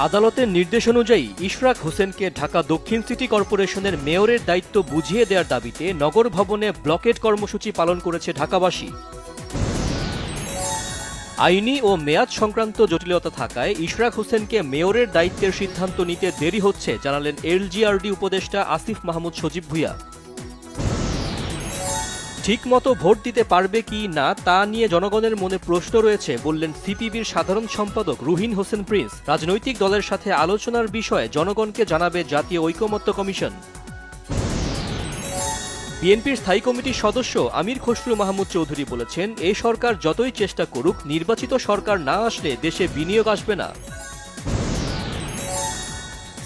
আদালতের নির্দেশ অনুযায়ী ইশরাক হোসেনকে ঢাকা দক্ষিণ সিটি কর্পোরেশনের মেয়রের দায়িত্ব বুঝিয়ে দেওয়ার দাবিতে নগর ভবনে ব্লকেড কর্মসূচি পালন করেছে ঢাকাবাসী। আইনি ও মেয়াদ সংক্রান্ত জটিলতা থাকায় ইশরাক হোসেনকে মেয়রের দায়িত্বের সিদ্ধান্ত নিতে দেরি হচ্ছে জানালেন এলজিআরডি উপদেষ্টা আসিফ মাহমুদ সজীব ভুঁইয়া। ঠিকমতো ভোট দিতে পারবে কি না তা নিয়ে জনগণের মনে প্রশ্ন রয়েছে বললেন সিপিবির সাধারণ সম্পাদক রুহিন হোসেন প্রিন্স। রাজনৈতিক দলের সাথে আলোচনার বিষয়ে জনগণকে জানাবে জাতীয় ঐকমত্য কমিশন। বিএনপির স্থায়ী কমিটির সদস্য আমির খসরু মাহমুদ চৌধুরী বলেছেন, এই সরকার যতই চেষ্টা করুক নির্বাচিত সরকার না আসলে দেশে বিনিয়োগ আসবে না।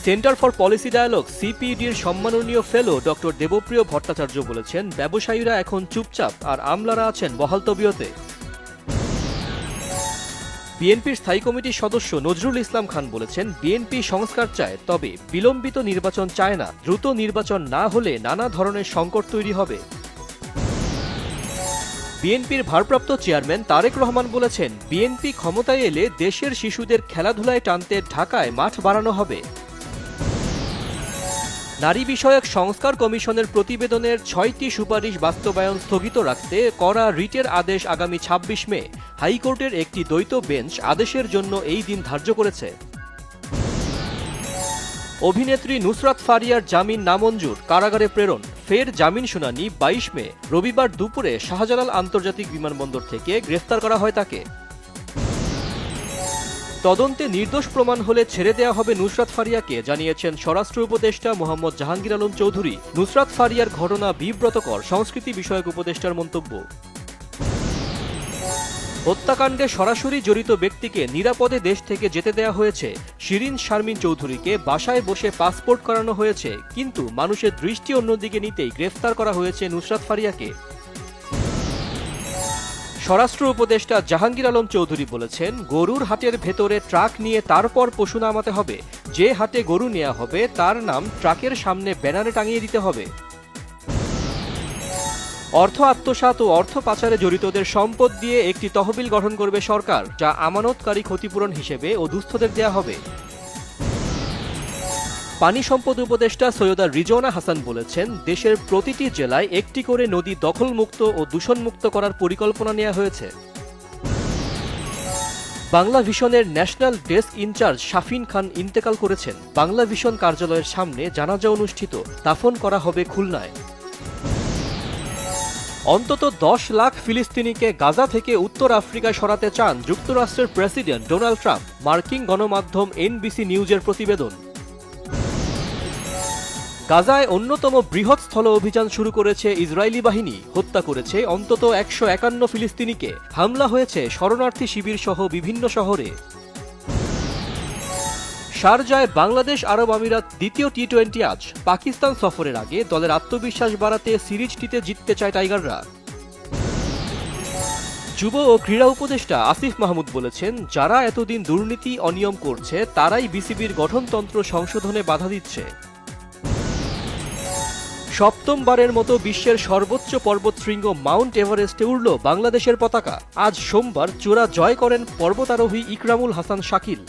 সেন্টার ফর পলিসি ডায়ালগ সিপিডির সম্মাননীয় ফেলো ডক্টর দেবপ্রিয় ভট্টাচার্য বলেছেন, ব্যবসায়ীরা এখন চুপচাপ আর আমলারা আছেন বহাল তবিয়তে। বিএনপির স্থায়ী কমিটির সদস্য নজরুল ইসলাম খান বলেছেন, বিএনপি সংস্কার চায়, তবে বিলম্বিত নির্বাচন চায় না। দ্রুত নির্বাচন না হলে নানা ধরনের সংকট তৈরি হবে। বিএনপির ভারপ্রাপ্ত চেয়ারম্যান তারেক রহমান বলেছেন, বিএনপি ক্ষমতায় এলে দেশের শিশুদের খেলাধুলায় টানতে ঢাকায় মাঠ বাড়ানো হবে। নারী বিষয়ক সংস্কার কমিশনের প্রতিবেদনের ৬টি সুপারিশ বাস্তবায়ন স্থগিত রাখতে করা রিটের আদেশ আগামী ২৬ মে। হাইকোর্টের একটি দ্বৈত বেঞ্চ আদেশের জন্য এই দিন ধার্য করেছে। অভিনেত্রী নুসরাত ফারিয়ার জামিন নামঞ্জুর, কারাগারে প্রেরণ। ফের জামিন শুনানি ২২ মে। রবিবার দুপুরে শাহজালাল আন্তর্জাতিক বিমানবন্দর থেকে গ্রেফতার করা হয় তাকে। তদন্তে নির্দোষ প্রমাণ হলে ছেড়ে দেওয়া হবে নুসরাত ফারিয়াকে, জানিয়েছেন স্বরাষ্ট্র উপদেষ্টা মোহাম্মদ জাহাঙ্গীর আলম চৌধুরী। নুসরাত ফারিয়ার ঘটনা বিব্রতকর, সংস্কৃতি বিষয়ক উপদেষ্টার মন্তব্য। হত্যাকাণ্ডে সরাসরি জড়িত ব্যক্তিকে নিরাপদে দেশ থেকে যেতে দেওয়া হয়েছে। শিরিন শারমিন চৌধুরীকে বাসায় বসে পাসপোর্ট করানো হয়েছে, কিন্তু মানুষের দৃষ্টি অন্যদিকে নিতেই গ্রেফতার করা হয়েছে নুসরাত ফারিয়াকে। স্বরাষ্ট্র উপদেষ্টা জাহাঙ্গীর আলম চৌধুরী বলেছেন, গরুর হাটের ভেতরে ট্রাক নিয়ে তারপর পশু নামাতে হবে। যে হাটে গরু নেওয়া হবে তার নাম ট্রাকের সামনে ব্যানারে টাঙিয়ে দিতে হবে। অর্থ আত্মসাৎ ও অর্থ পাচারে জড়িতদের সম্পদ দিয়ে একটি তহবিল গঠন করবে সরকার, যা আমানতকারী ক্ষতিপূরণ হিসেবে ও দুস্থদের দেয়া হবে। পানি সম্পদ উপদেষ্টা সৈয়দা রিজওয়ানা হাসান বলেছেন, দেশের প্রতিটি জেলায় একটি করে নদী দখলমুক্ত ও দূষণমুক্ত করার পরিকল্পনা নেওয়া হয়েছে। বাংলা ভিশনের national desk in charge Shafin Khan ইন্তেকাল করেছেন। বাংলা ভিশন কার্যালয়ের সামনে জানাজা অনুষ্ঠিত, দাফন করা হবে খুলনায়। অন্তত ১০ লাখ ফিলিস্তিনিকে গাজা থেকে উত্তর আফ্রিকায় সরাতে চান যুক্তরাষ্ট্রের প্রেসিডেন্ট ডোনাল্ড ট্রাম্প, মার্কিন গণমাধ্যম এনবিসি নিউজের প্রতিবেদন। গাজায় অন্যতম বৃহৎ স্থল অভিযান শুরু করেছে ইসরায়েলি বাহিনী, হত্যা করেছে অন্তত ১৫১ ফিলিস্তিনিকে। হামলা হয়েছে শরণার্থী শিবির সহ বিভিন্ন শহরে। শারজায় বাংলাদেশ আরব আমিরাত দ্বিতীয় টি-20 আজ। পাকিস্তান সফরের আগে দলের আত্মবিশ্বাস বাড়াতে সিরিজটিতে জিততে চায় টাইগাররা। যুব ও ক্রীড়া উপদেষ্টা আসিফ মাহমুদ বলেছেন, যারা এতদিন দুর্নীতি অনিয়ম করছে তারাই বিসিবির গঠনতন্ত্র সংশোধনে বাধা দিচ্ছে। সপ্তমবারের মতো বিশ্বের সর্বোচ্চ পর্বতশৃঙ্গ মাউন্ট এভারেস্টে উড়ল বাংলাদেশের পতাকা। আজ সোমবার চূড়া জয় করেন পর্বতারোহী ইকরামুল হাসান শাকিল।